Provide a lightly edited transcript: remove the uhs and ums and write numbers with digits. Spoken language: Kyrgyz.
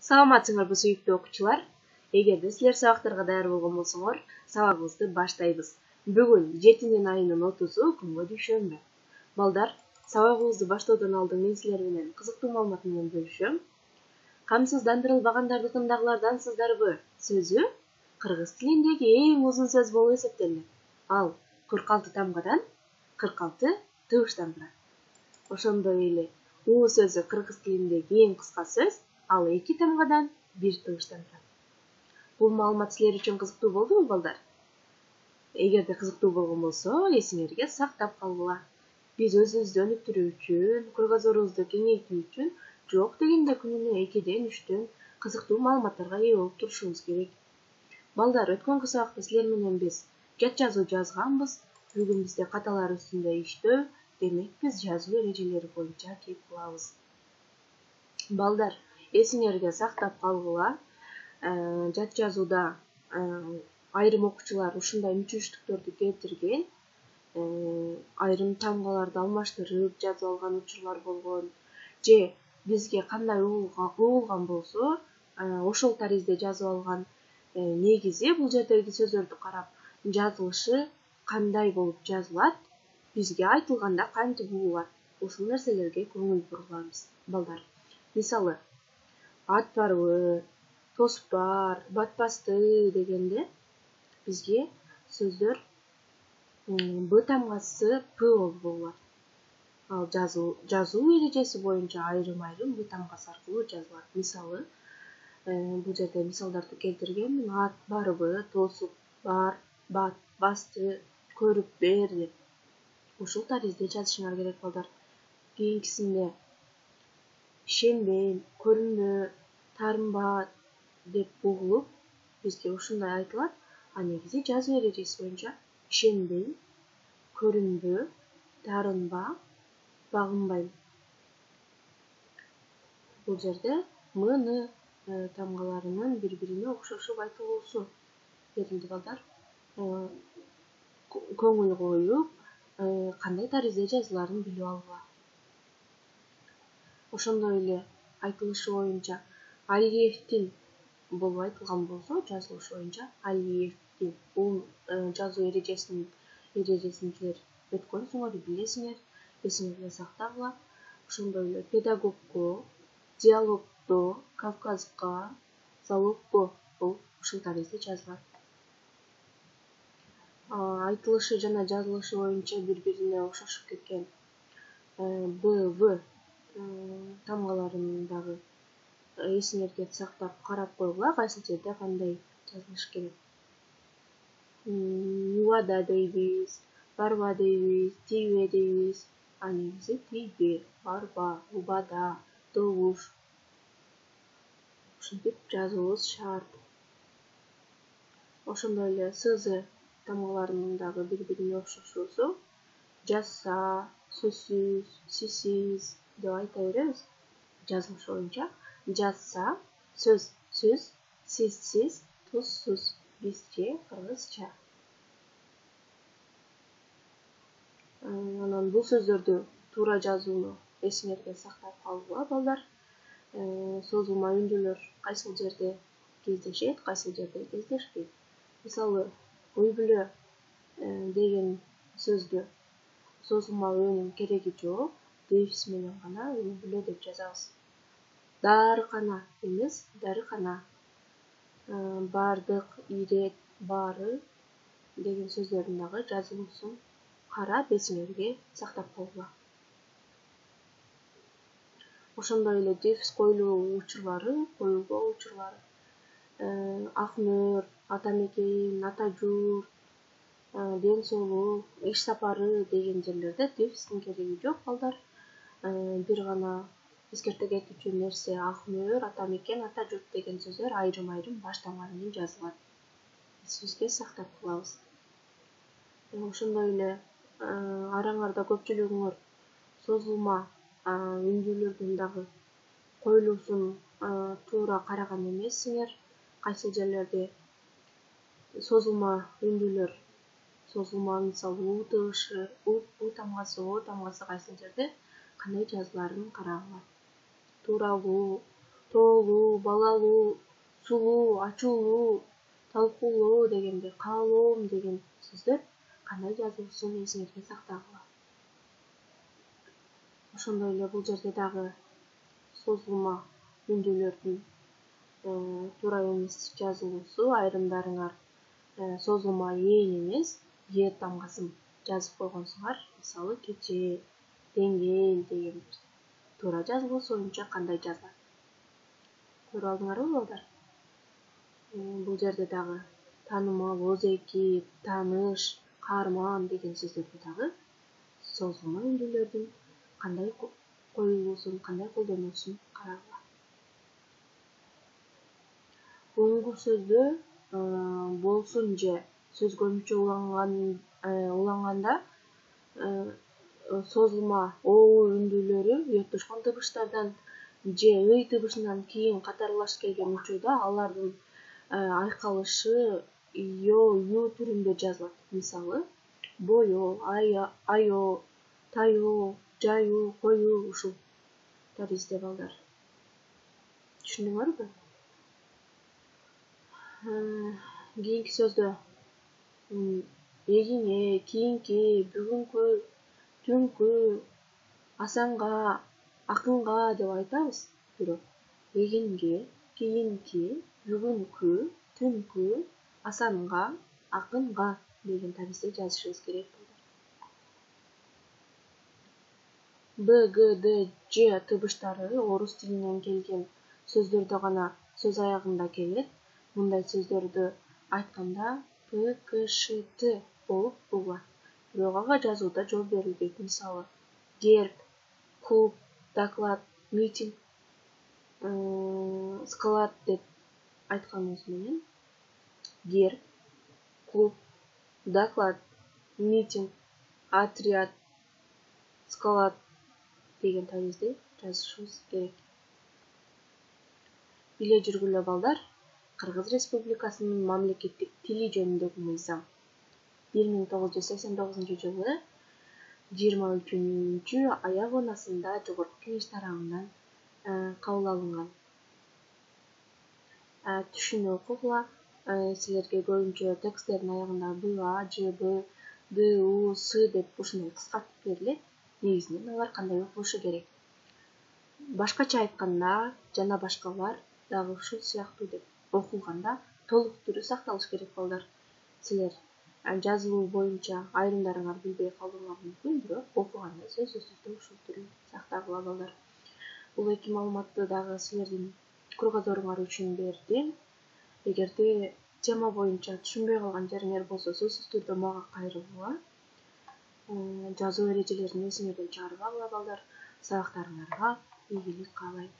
Саламатсыңарбы сүйүктүү окуучулар. Эгерде силер сабактарга даяр болгон болсоңор, сабагыбызды баштайбыз. Бүгүн 7 айынын 30-у күнгө дүйшөмбү. Балдар, сабагыбызды баштоодон алдын мен силер менен кызыктуу маалымат менен бөлүшөм. Камсыздандырылбагандардыкындагылардан сыздарбы сөзү кыргыз тилиндеги эң узун сөз болуп эсептелет. Ал 46 тамгадан 46 тыбыштан турат. Ошондой эле у сөзү кыргыз тилиндеги эң кыска сөз, ал 2 тамгадан 1 тыбыштан турат. Бул маалымат силер үчүн кызыктуу болдубу, балдар? Эгерде кызыктуу болгон болсо, эсиңерге сактап калгыла. Биз өзүбүздү өнүктүрүү үчүн, кругозорубузду кеңейтүү үчүн жок дегенде күнүнө 2-ден 3 кызыктуу маалыматтарга ээ болуп турушубуз керек. Балдар, өткөнкү сабакта силер менен биз жат жазуу жазганбыз. Бүгүн бизде каталар үстүндө иштөө, демек биз жазуу эрежелери боюнча кеп кылабыз. Балдар, эсиңерге сактап калгыла. Жат жазууда айрым окуучулар ушундай мүчүрүштүктөрдү келтирген. Айрым тамгаларды алмаштырып жазып алган учурлар болгон. Же бизге кандай угулган болсо, ошол таризде жазып алган. Негизи бул жердеги сөздөрдү карап, жазылышы кандай болуп жазылат, бизге айтылганда кантип угулат. Ушул нерселерге көңүл бурулабыз, балдар. Мисалы, ат барбы, тосуп бар, батпасты дегенде бизге сөздөр б тамгасы п болуп угулат. Ал жазуу эрежеси боюнча айрым б тамгасы аркылуу жазылат. Мисалы, бул жерде мисалдарды келтиргенмин. Ат барбы, тосуп бар, бат, басты, көрүп бер деп. Ушул таризде жазышыңар керек, балдар. Кийинкисинде ишенбейм, көрүнбө, таарынба деп угулуп, бизге ушундай айтылат. А негизи жазуу эрежеси боюнча ишенбейм, көрүнбө, таарынба, багынбайм. Бул жерде м, н тамгаларынын бири-бирине окшошуп айтылуусу берилди, балдар. Көңүл коюп, кандай таризде жазылаарын билип алгыла. Ошондой эле айтылышы боюнча Алиевдин болуп айтылган болсо, жазылышы боюнча Алиевдин. Бул жазуу эрежесин силер өткөнсүңөр, билесиңер, эсиңерге сактагыла. Ошондой эле педагогко, диалогдо, Кавказга, залогко бул ушул таризде жазылат. Айтылышы жана жазылышы боюнча бири-бирине окшошуп кеткен Б, В тамгаларын дагы эсиңерге сактап карап койгула, кайсыл жерде кандай жазылыш керек. Убада дейбиз, барба дейбиз, тийбе дейбиз. А негизи тийбе, барба, убада, добуш. Ушинтип жазуубуз шарт. Ошондой эле СЗ тамгаларынын дагы бири-бирине окшошуусу жазса, сөзсүз, сизсиз деп айта беребиз. Жазылышы боюнча жазса, сөз, сүз, сизсиз, тузсуз, бизче, кыргызча. Анан бул сөздөрдү туура жазууну эсиңерге сактап калгыла, балдар. Созулма үндүүлөр кайсыл жерде кездешет, кайсыл жерде кездешпейт. Мисалы, үй-бүлө деген сөздү созулма өөнүн кереги жок, дефис менен гана үй-бүлө деп жазабыз. Дарыкана эмес, дарыкана. Бардык, ирет, баары деген сөздөрдүн дагы жазылуусун карап, эсиңерге сактап койгула. Ошондой эле дефис коюлгон учурлары. Акмөр, атамекен, атажур, ден соолук, иш сапары деген жерлерде дефистин кереги жок, балдар. Бир гана эскерте кетүүчү нерсе акмөр, атамекен, атажурт деген сөздөр айрым баш тамга менен жазылат. Эсибизге сактап калабыз. Ошондой эле араңарда көпчүлүгүңөр созулма үндүүлөрдүн дагы коюлуусун туура караган эмессиңер. Кайсыл жерлерде созулма үндүүлөр, созулма мисалы у тыбышы, у тамгасы, о тамгасы кайсыл жерде кандай жазылаарын карагыла. тоолуу, балалуу, сулуу, ачуулуу, талкуулоо дегенде каалоом деген сөздөр кандай жазылышын эсиңизге сактагыла. Ошондой эле бул жерде дагы созулма үндүүлөрдүн туура эмес жазылуусу, айрымдарыңар созулма ээн эмес, е тамгасын жазып койгонсуңар. Мисалы кечээ, деңгээл дегендер. Туура жазылуусу боюнча кандай жазылат? Көрүп алдыңарбы балдар? Бул жерде дагы таанымал, озеки, тааныш, каарман деген сөздөрдү дагы созулма үндүүлөрдүн кандай коюлуусун, кандай колдонулуусун карагыла. Бүгүнкү сөздө болсун же сөз көбүнчө уланганда созулма оо үндүүлөрү уятташкан табыштардан же ый табышынан кийин катарлашып келген учурда алардын айкалышы ё, ю түрүндө жазылат. Мисалы, боё, айоо, тайоо, жайуу, коюу ушул таризде балдар. Түшүндүңөрбү? Кийинки сөздө эгиңе, кийинки, бүгүнкү, түнкү, асанга, акынга деп айтабыз. Бирок эгинге, кийинки, бүгүнкү, түнкү, асанга, акынга деген таризде жазышыбыз керек. Б, Г, Д, Ж табыштары орус тилинен келген сөздөрдө гана сөз аягында келет. Мындай сөздөрдү айтканда П, К, Ш, Т болуп угулат. Бирок ага жазууда жооп берилбейт. Мисалы, герб, клуб, доклад, митинг, склад деп айтканыбыз менен герб, клуб, доклад, митинг, отряд, склад деген таризде жазышыбыз керек. Биле жүргүлө балдар, Кыргыз Республикасынын мамлекеттик тили жөнүндөгү мыйзам 1989-жылы 23-аягонасында Жогорку Кеңеш тарабынан кабыл алынган. Түшүнүү окугула. Силерге көбүнчө тексттердин аягында Б, А, Ж, Б, Д, У, С деп ушундай кыскартып берилет. Негизинен алар кандай окулушу керек? Башкача айтканда жана башкалар дагы ушул сыяктуу деп окулганда толук түрү сакталыш керек балдар. Силер жазылуу боюнча айрымдарыңар билбей калууңар мүмкүн, бирок окуганда сөзсүз түрдө ушул түрү сактагыла балдар. Бул эки маалыматты дагы силердин кругозоруңар үчүн бердим. Эгерде тема боюнча түшүнбөй калган жериңер болсо, сөзсүз түрдө мага кайрылгыла. Жазуу эрежелерин эсиңерден чыгарбагыла балдар. Сабактарыңарга ийгилик каалайм.